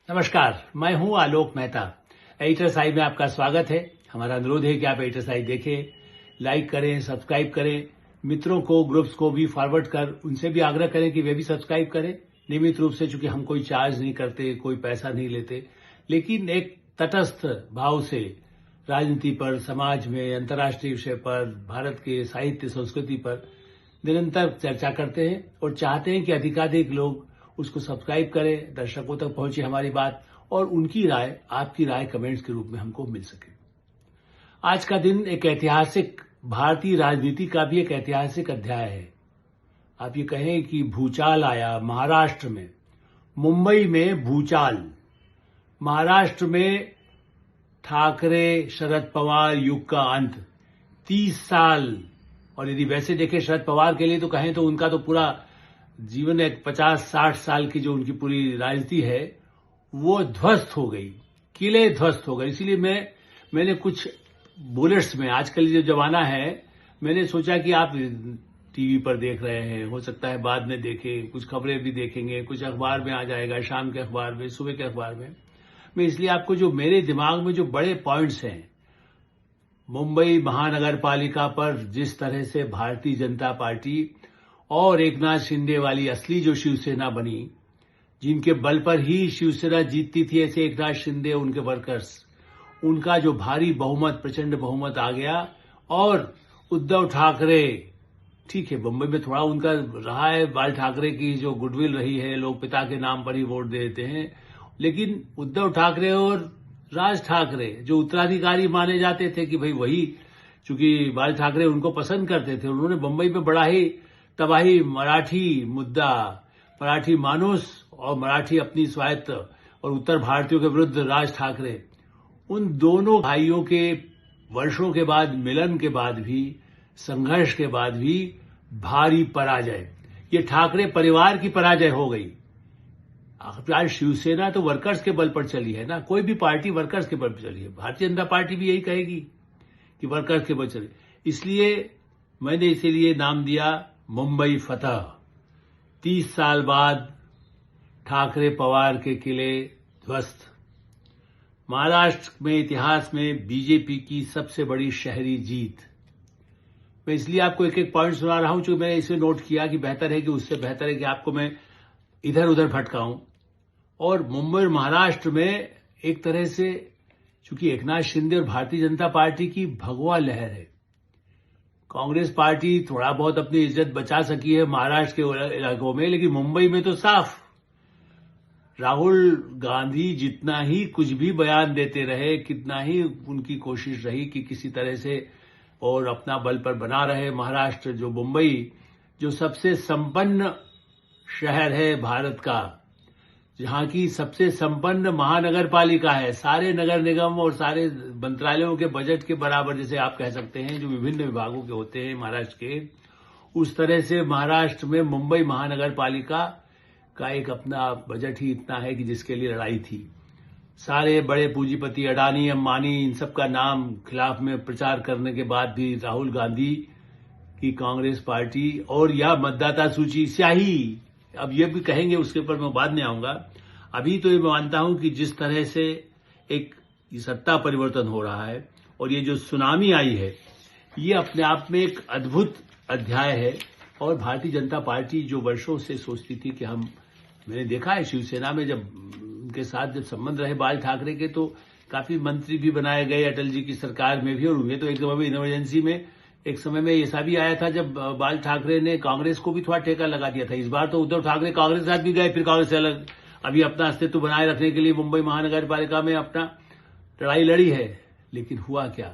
नमस्कार, मैं हूं आलोक मेहता। एडिटर्स आई में आपका स्वागत है। हमारा अनुरोध है कि आप एडिटर्स आई देखें, लाइक करें, सब्सक्राइब करें, मित्रों को, ग्रुप्स को भी फॉरवर्ड कर उनसे भी आग्रह करें कि वे भी सब्सक्राइब करें नियमित रूप से। चूंकि हम कोई चार्ज नहीं करते, कोई पैसा नहीं लेते, लेकिन एक तटस्थ भाव से राजनीति पर, समाज में, अंतर्राष्ट्रीय विषय पर, भारत के साहित्य संस्कृति पर निरंतर चर्चा करते हैं और चाहते हैं कि अधिकाधिक लोग उसको सब्सक्राइब करें, दर्शकों तक पहुंचे हमारी बात और उनकी राय, आपकी राय कमेंट्स के रूप में हमको मिल सके। आज का दिन एक ऐतिहासिक, भारतीय राजनीति का भी एक ऐतिहासिक अध्याय है। आप ये कहें कि भूचाल आया महाराष्ट्र में, मुंबई में भूचाल, महाराष्ट्र में ठाकरे शरद पवार युग का अंत, 30 साल। और यदि वैसे देखें शरद पवार के लिए तो कहें तो उनका तो पूरा जीवन एक 50-60 साल की जो उनकी पूरी राजनीति है वो ध्वस्त हो गई, किले ध्वस्त हो गए। इसीलिए मैंने कुछ बुलेट्स में, आजकल जो जमाना है, मैंने सोचा कि आप टीवी पर देख रहे हैं, हो सकता है बाद में देखें, कुछ खबरें भी देखेंगे, कुछ अखबार में आ जाएगा, शाम के अखबार में, सुबह के अखबार में। मैं इसलिए आपको जो मेरे दिमाग में जो बड़े पॉइंट्स हैं, मुंबई महानगर पालिका पर जिस तरह से भारतीय जनता पार्टी और एकनाथ शिंदे वाली असली जो शिवसेना बनी, जिनके बल पर ही शिवसेना जीतती थी, ऐसे एकनाथ शिंदे, उनके वर्कर्स, उनका जो भारी बहुमत, प्रचंड बहुमत आ गया। और उद्धव ठाकरे, ठीक है, मुंबई में थोड़ा उनका रहा है, बाल ठाकरे की जो गुडविल रही है, लोग पिता के नाम पर ही वोट देते हैं, लेकिन उद्धव ठाकरे और राज ठाकरे जो उत्तराधिकारी माने जाते थे कि भाई वही, चूंकि बाल ठाकरे उनको पसंद करते थे, उन्होंने मुंबई में बड़ा ही तबाही, मराठी मुद्दा, मराठी मानुस और मराठी अपनी स्वायत्त और उत्तर भारतीयों के विरुद्ध राज ठाकरे, उन दोनों भाइयों के वर्षों के बाद, मिलन के बाद भी, संघर्ष के बाद भी भारी पराजय, ये ठाकरे परिवार की पराजय हो गई। आज शिवसेना तो वर्कर्स के बल पर चली है ना, कोई भी पार्टी वर्कर्स के बल पर चली है। भारतीय जनता पार्टी भी यही कहेगी कि वर्कर्स के बल चली। इसलिए मैंने इसीलिए नाम दिया मुंबई फतह। 30 साल बाद ठाकरे पवार के किले ध्वस्त। महाराष्ट्र में इतिहास में बीजेपी की सबसे बड़ी शहरी जीत। मैं इसलिए आपको एक एक पॉइंट सुना रहा हूं, क्योंकि मैंने इसे नोट किया कि बेहतर है कि उससे बेहतर है कि आपको मैं इधर उधर भटकाऊं। और मुंबई और महाराष्ट्र में एक तरह से, चूंकि एकनाथ शिंदे और भारतीय जनता पार्टी की भगवा लहर है, कांग्रेस पार्टी थोड़ा बहुत अपनी इज्जत बचा सकी है महाराष्ट्र के इलाकों में, लेकिन मुंबई में तो साफ राहुल गांधी जितना ही कुछ भी बयान देते रहे, कितना ही उनकी कोशिश रही कि किसी तरह से और अपना बल पर बना रहे, महाराष्ट्र, जो मुंबई, जो सबसे संपन्न शहर है भारत का, जहां की सबसे संपन्न महानगर पालिका है, सारे नगर निगम और सारे मंत्रालयों के बजट के बराबर, जैसे आप कह सकते हैं, जो विभिन्न विभागों के होते हैं महाराष्ट्र के, उस तरह से महाराष्ट्र में मुंबई महानगर पालिका का एक अपना बजट ही इतना है कि जिसके लिए लड़ाई थी। सारे बड़े पूंजीपति, अडानी, अंबानी, इन सब का नाम खिलाफ में प्रचार करने के बाद भी राहुल गांधी की कांग्रेस पार्टी और या मतदाता सूची स्याही, अब ये भी कहेंगे, उसके ऊपर मैं बाद में आऊंगा। अभी तो ये मानता हूं कि जिस तरह से एक सत्ता परिवर्तन हो रहा है और ये जो सुनामी आई है, ये अपने आप में एक अद्भुत अध्याय है। और भारतीय जनता पार्टी जो वर्षों से सोचती थी कि मैंने देखा है शिवसेना में, जब उनके साथ जब संबंध रहे बाल ठाकरे के, तो काफी मंत्री भी बनाए गए अटल जी की सरकार में भी, और उन्हें तो एक समय में इमरजेंसी में, एक समय में ऐसा भी आया था जब बाल ठाकरे ने कांग्रेस को भी थोड़ा ठेका लगा दिया था। इस बार तो उद्धव ठाकरे कांग्रेस के साथ भी गए, फिर कांग्रेस से अलग, अभी अपना अस्तित्व बनाए रखने के लिए मुंबई महानगर पालिका में अपना लड़ाई लड़ी है। लेकिन हुआ क्या,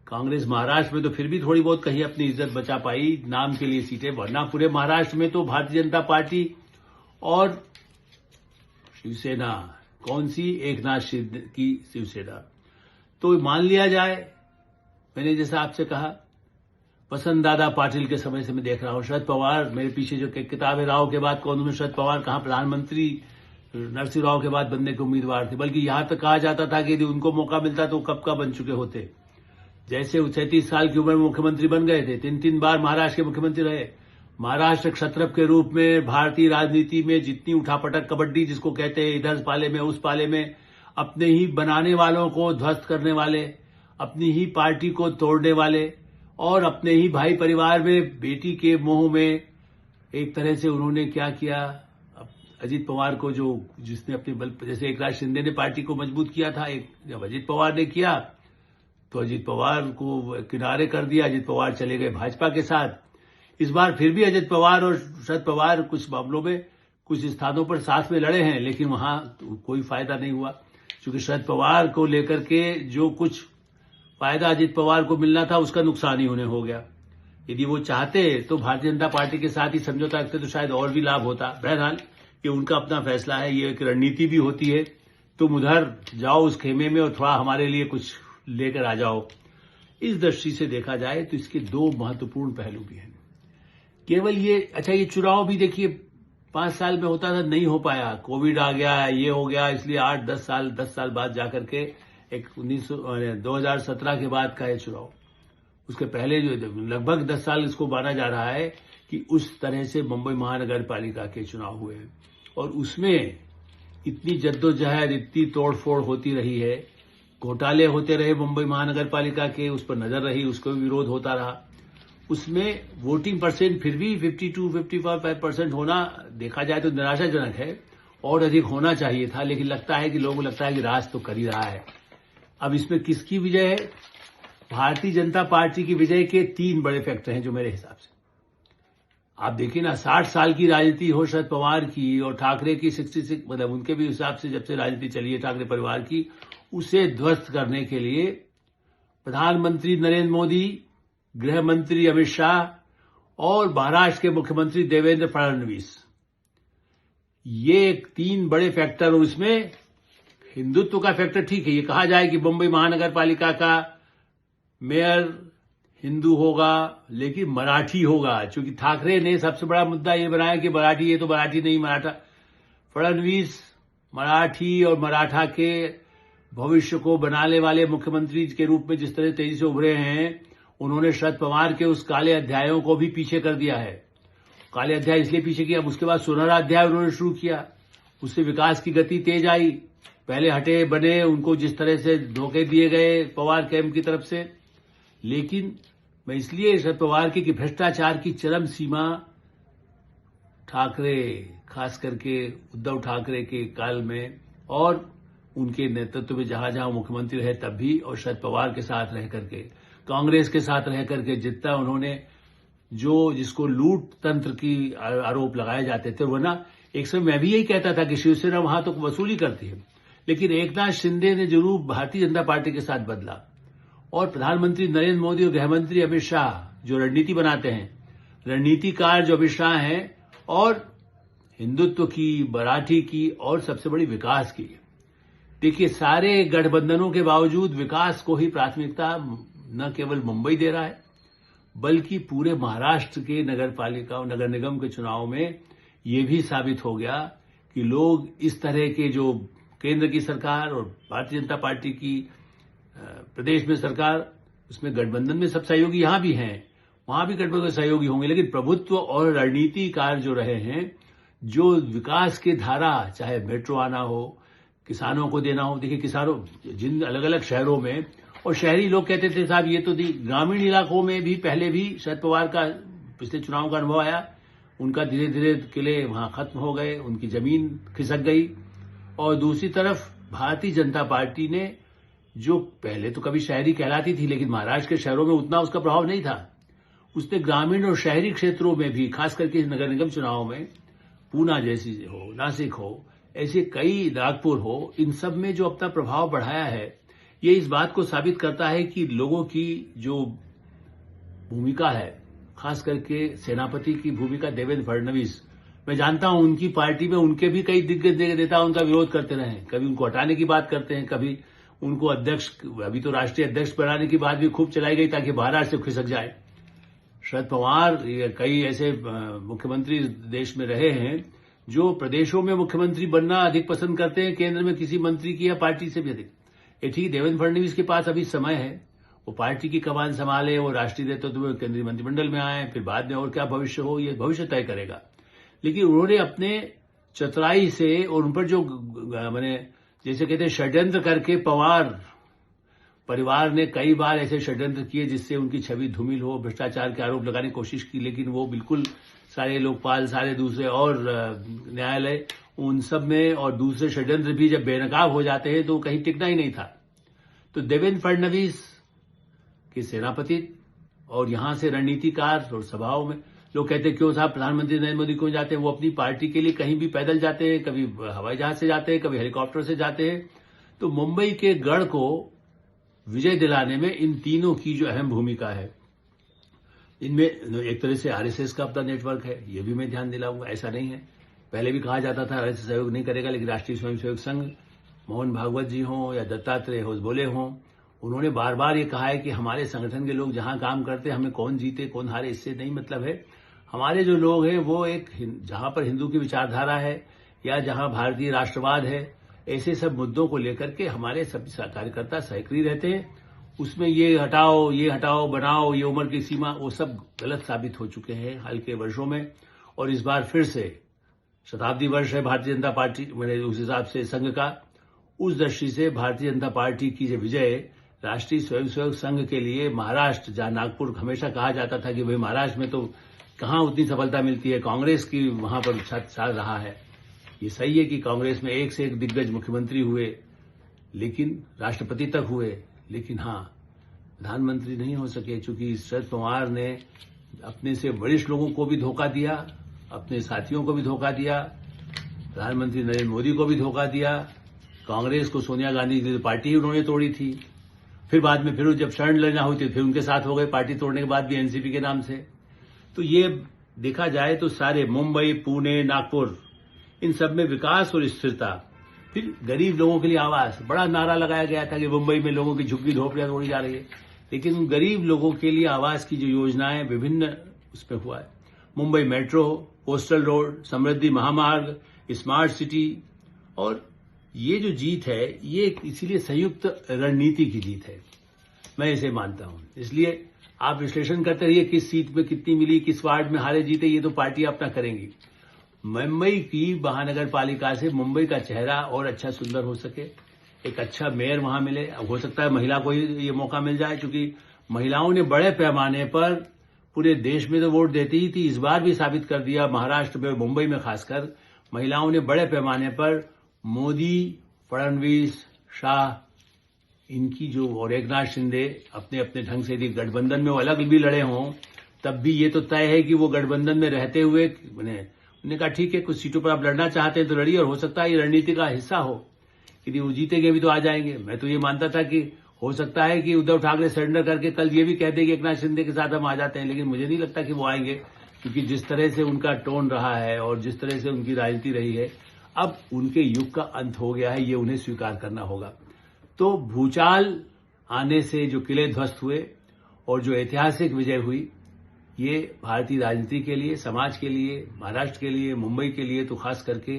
कांग्रेस महाराष्ट्र में तो फिर भी थोड़ी बहुत कहीं अपनी इज्जत बचा पाई, नाम के लिए सीटें, वरना पूरे महाराष्ट्र में तो भारतीय जनता पार्टी और शिवसेना, कौन सी, एकनाथ शिंदे की शिवसेना। तो मान लिया जाए, मैंने जैसा आपसे कहा, वसंत दादा पाटिल के समय से मैं देख रहा हूं, शरद पवार, मेरे पीछे जो किताब है, राव के बाद कौन में शरद पवार, कहां प्रधानमंत्री नरसिंह राव के बाद बनने के उम्मीदवार थे, बल्कि यहां तक कहा जाता था कि यदि उनको मौका मिलता तो कब का बन चुके होते। जैसे 37 साल की उम्र में मुख्यमंत्री बन गए थे, 3 बार महाराष्ट्र के मुख्यमंत्री रहे, महाराष्ट्र क्षत्रप के रूप में भारतीय राजनीति में जितनी उठापटक कबड्डी जिसको कहते हैं, इधर पाले में उस पाले में अपने ही बनाने वालों को ध्वस्त करने वाले, अपनी ही पार्टी को तोड़ने वाले और अपने ही भाई परिवार में बेटी के मोह में एक तरह से उन्होंने क्या किया, अजीत पवार को जिसने अपने बल, जैसे एकनाथ शिंदे ने पार्टी को मजबूत किया था, जब अजीत पवार ने किया तो अजीत पवार को किनारे कर दिया, अजीत पवार चले गए भाजपा के साथ। इस बार फिर भी अजीत पवार और शरद पवार कुछ मामलों में कुछ स्थानों पर साथ में लड़े हैं, लेकिन वहां कोई फायदा नहीं हुआ, क्योंकि शरद पवार को लेकर के जो कुछ फायदा अजीत पवार को मिलना था उसका नुकसान ही उन्हें हो गया। यदि वो चाहते तो भारतीय जनता पार्टी के साथ ही समझौता रखते तो शायद और भी लाभ होता। बहरहाल ये उनका अपना फैसला है, ये एक रणनीति भी होती है, तुम उधर जाओ उस खेमे में और थोड़ा हमारे लिए कुछ लेकर आ जाओ। इस दृष्टि से देखा जाए तो इसके दो महत्वपूर्ण पहलू भी हैं। केवल ये ये चुनाव भी देखिए 5 साल में होता था, नहीं हो पाया, कोविड आ गया, ये हो गया, इसलिए 10 साल बाद जाकर के एक 2017 के बाद का ये चुनाव, उसके पहले जो लगभग 10 साल इसको माना जा रहा है कि उस तरह से मुंबई महानगर पालिका के चुनाव हुए हैं और उसमें इतनी जद्दोजहद, इतनी तोड़फोड़ होती रही है, घोटाले होते रहे मुंबई महानगर पालिका के, उस पर नजर रही, उसको भी विरोध होता रहा। उसमें वोटिंग परसेंट फिर भी 52-55% होना देखा जाए तो निराशाजनक है, और अधिक होना चाहिए था, लेकिन लोगों को लगता है कि राज तो कर ही रहा है। अब इसमें किसकी विजय है? भारतीय जनता पार्टी की विजय के 3 बड़े फैक्टर हैं जो मेरे हिसाब से। आप देखिए ना, 60 साल की राजनीति हो शरद पवार की और ठाकरे की 66, मतलब उनके भी हिसाब से जब से राजनीति चली है ठाकरे परिवार की, उसे ध्वस्त करने के लिए प्रधानमंत्री नरेंद्र मोदी, गृह मंत्री अमित शाह और महाराष्ट्र के मुख्यमंत्री देवेंद्र फडणवीस, ये 3 बड़े फैक्टर। और इसमें हिंदुत्व का फैक्टर ठीक है, ये कहा जाए कि मुंबई महानगर पालिका का मेयर हिंदू होगा लेकिन मराठी होगा, क्योंकि ठाकरे ने सबसे बड़ा मुद्दा ये बनाया कि मराठी, ये तो मराठी नहीं मराठा। फडणवीस मराठी और मराठा के भविष्य को बनाने वाले मुख्यमंत्री के रूप में जिस तरह तेजी से उभरे हैं, उन्होंने शरद पवार के उस काले अध्यायों को भी पीछे कर दिया है। काले अध्याय इसलिए पीछे किया, उसके बाद सुनहरा अध्याय उन्होंने शुरू किया, उससे विकास की गति तेज आई। पहले हटे बने, उनको जिस तरह से धोखे दिए गए पवार कैंप की तरफ से, लेकिन मैं इसलिए शरद पवार की कि भ्रष्टाचार की चरम सीमा ठाकरे, खास करके उद्धव ठाकरे के काल में और उनके नेतृत्व में जहां जहां मुख्यमंत्री रहे तब भी, और शरद पवार के साथ रह करके, कांग्रेस के साथ रह करके जितना उन्होंने जिसको लूट तंत्र की आरोप लगाए जाते थे, वरना एक समय मैं भी यही कहता था कि शिवसेना वहां तो वसूली करती है, लेकिन एकनाथ शिंदे ने जरूर भारतीय जनता पार्टी के साथ बदला, और प्रधानमंत्री नरेंद्र मोदी और गृहमंत्री अमित शाह जो रणनीति बनाते हैं, रणनीतिकार जो अमित शाह हैं, और हिंदुत्व की, मराठी की और सबसे बड़ी विकास की। देखिए, सारे गठबंधनों के बावजूद विकास को ही प्राथमिकता न केवल मुंबई दे रहा है, बल्कि पूरे महाराष्ट्र के नगर पालिका और नगर निगम के चुनाव में ये भी साबित हो गया कि लोग इस तरह के जो केंद्र की सरकार और भारतीय जनता पार्टी की प्रदेश में सरकार, उसमें गठबंधन में सब सहयोगी यहां भी हैं, वहां भी गठबंधन में सहयोगी होंगे, लेकिन प्रभुत्व और रणनीतिकार जो रहे हैं, जो विकास की धारा, चाहे मेट्रो आना हो, किसानों को देना हो। देखिए, किसानों जिन अलग अलग शहरों में, और शहरी लोग कहते थे साहब ये तो ग्रामीण इलाकों में भी पहले भी शरद पवार का पिछले चुनाव का अनुभव आया, उनका धीरे धीरे किले वहां खत्म हो गए, उनकी जमीन खिसक गई। और दूसरी तरफ भारतीय जनता पार्टी ने, जो पहले तो कभी शहरी कहलाती थी लेकिन महाराष्ट्र के शहरों में उतना उसका प्रभाव नहीं था, उसने ग्रामीण और शहरी क्षेत्रों में भी, खास करके नगर निगम चुनाव में, पूना जैसी हो, नासिक हो, ऐसे कई, नागपुर हो, इन सब में जो अपना प्रभाव बढ़ाया है, ये इस बात को साबित करता है कि लोगों की जो भूमिका है, खास करके सेनापति की भूमिका देवेंद्र फडणवीस, मैं जानता हूं उनकी पार्टी में उनके भी कई दिग्गज नेता उनका विरोध करते रहे, कभी उनको हटाने की बात करते हैं, कभी उनको अध्यक्ष, अभी तो राष्ट्रीय अध्यक्ष बनाने की बात भी खूब चलाई गई ताकि महाराष्ट्र से खिसक जाए। शरद पवार कई ऐसे मुख्यमंत्री देश में रहे हैं जो प्रदेशों में मुख्यमंत्री बनना अधिक पसंद करते हैं केंद्र में किसी मंत्री की या पार्टी से भी अधिक। ये ठीक, देवेंद्र फडणवीस के पास अभी समय है, वो पार्टी की कमान संभाले, वो राष्ट्रीय नेतृत्व में केंद्रीय मंत्रिमंडल में आए, फिर बाद में और क्या भविष्य हो ये भविष्य तय करेगा। लेकिन उन्होंने अपने चतुराई से और उन पर जो मैंने जैसे कहते हैं षड्यंत्र करके पवार परिवार ने कई बार ऐसे षड्यंत्र किए जिससे उनकी छवि धूमिल हो, भ्रष्टाचार के आरोप लगाने की कोशिश की, लेकिन वो बिल्कुल सारे लोकपाल, सारे दूसरे और न्यायालय उन सब में और दूसरे षड्यंत्र भी जब बेनकाब हो जाते हैं तो कहीं टिकना ही नहीं था। तो देवेंद्र फडणवीस के सेनापति और यहां से रणनीतिकार और सभाओं में लोग कहते हैं क्यों साहब प्रधानमंत्री नरेंद्र मोदी क्यों जाते हैं, वो अपनी पार्टी के लिए कहीं भी पैदल जाते हैं, कभी हवाई जहाज से जाते हैं, कभी हेलीकॉप्टर से जाते हैं। तो मुंबई के गढ़ को विजय दिलाने में इन तीनों की जो अहम भूमिका है, इनमें एक तरह से आरएसएस का अपना नेटवर्क है, ये भी मैं ध्यान दिलाऊंगा। ऐसा नहीं है, पहले भी कहा जाता था आरएसएस सहयोग नहीं करेगा, लेकिन राष्ट्रीय स्वयंसेवक संघ, मोहन भागवत जी हों या दत्तात्रेय होसबोले हों, उन्होंने बार बार ये कहा है कि हमारे संगठन के लोग जहां काम करते हैं, हमें कौन जीते कौन हारे इससे नहीं मतलब है। हमारे जो लोग हैं वो एक जहां पर हिंदू की विचारधारा है या जहां भारतीय राष्ट्रवाद है, ऐसे सब मुद्दों को लेकर के हमारे सब कार्यकर्ता सक्रिय रहते हैं। उसमें ये हटाओ बनाओ, ये उम्र की सीमा, वो सब गलत साबित हो चुके हैं हाल के वर्षों में। और इस बार फिर से शताब्दी वर्ष है भारतीय जनता पार्टी, मैंने उस हिसाब से संघ का, उस दृष्टि से भारतीय जनता पार्टी की जो विजय राष्ट्रीय स्वयंसेवक संघ के लिए महाराष्ट्र, जहां नागपुर हमेशा कहा जाता था कि भाई महाराष्ट्र में तो कहां उतनी सफलता मिलती है, कांग्रेस की वहां पर छात्र रहा है। ये सही है कि कांग्रेस में एक से एक दिग्गज मुख्यमंत्री हुए, लेकिन राष्ट्रपति तक हुए, लेकिन हाँ प्रधानमंत्री नहीं हो सके, क्योंकि शरद पवार ने अपने से वरिष्ठ लोगों को भी धोखा दिया, अपने साथियों को भी धोखा दिया, प्रधानमंत्री नरेंद्र मोदी को भी धोखा दिया, कांग्रेस को सोनिया गांधी की पार्टी उन्होंने तोड़ी थी, फिर बाद में फिर जब शरण लेना हुई थी फिर उनके साथ हो गए पार्टी तोड़ने के बाद भी एनसीपी के नाम से। तो ये देखा जाए तो सारे मुंबई, पुणे, नागपुर, इन सब में विकास और स्थिरता, फिर गरीब लोगों के लिए आवास, बड़ा नारा लगाया गया था कि मुंबई में लोगों की झुग्गी झोपड़ियां तोड़ी जा रही है, लेकिन गरीब लोगों के लिए आवास की जो योजनाएं विभिन्न उसमें हुआ है, मुंबई मेट्रो, कोस्टल रोड, समृद्धि महामार्ग, स्मार्ट सिटी, और ये जो जीत है ये इसीलिए संयुक्त रणनीति की जीत है, मैं इसे मानता हूं। इसलिए आप विश्लेषण करते रहिए किस सीट में कितनी मिली, किस वार्ड में हारे जीते, ये तो पार्टी अपना करेंगी। मुंबई की महानगर पालिका से मुंबई का चेहरा और अच्छा सुंदर हो सके, एक अच्छा मेयर वहां मिले, हो सकता है महिला को ही ये मौका मिल जाए, क्योंकि महिलाओं ने बड़े पैमाने पर पूरे देश में तो वोट देती ही थी, इस बार भी साबित कर दिया, महाराष्ट्र में, मुंबई में खासकर महिलाओं ने बड़े पैमाने पर मोदी, फडणवीस, शाह, इनकी जो, और एकनाथ शिंदे अपने अपने ढंग से यदि गठबंधन में वो अलग भी लड़े हों, तब भी ये तो तय है कि वो गठबंधन में रहते हुए उन्होंने कहा ठीक है कुछ सीटों पर आप लड़ना चाहते हैं तो लड़िए, और हो सकता है ये रणनीति का हिस्सा हो, यदि वो जीतेंगे भी तो आ जाएंगे। मैं तो ये मानता था कि हो सकता है कि उद्धव ठाकरे सरेंडर करके कल ये भी कह देंगे एकनाथ शिंदे के साथ हम आ जाते हैं, लेकिन मुझे नहीं लगता कि वो आएंगे, क्योंकि जिस तरह से उनका टोन रहा है और जिस तरह से उनकी राजनीति रही है, अब उनके युग का अंत हो गया है, ये उन्हें स्वीकार करना होगा। तो भूचाल आने से जो किले ध्वस्त हुए और जो ऐतिहासिक विजय हुई, ये भारतीय राजनीति के लिए, समाज के लिए, महाराष्ट्र के लिए, मुंबई के लिए, तो खास करके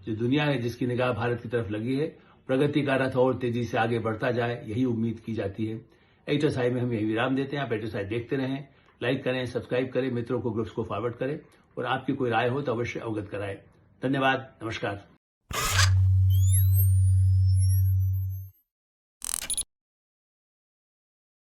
जो दुनिया है जिसकी निगाह भारत की तरफ लगी है, प्रगति का रथ और तेजी से आगे बढ़ता जाए, यही उम्मीद की जाती है। एडिटर्स आई में हम यही विराम देते हैं। आप एडिटर्स आई देखते रहें, लाइक करें, सब्सक्राइब करें, मित्रों को, ग्रुप्स को फॉरवर्ड करें, और आपकी कोई राय हो तो अवश्य अवगत कराएं। धन्यवाद, नमस्कार।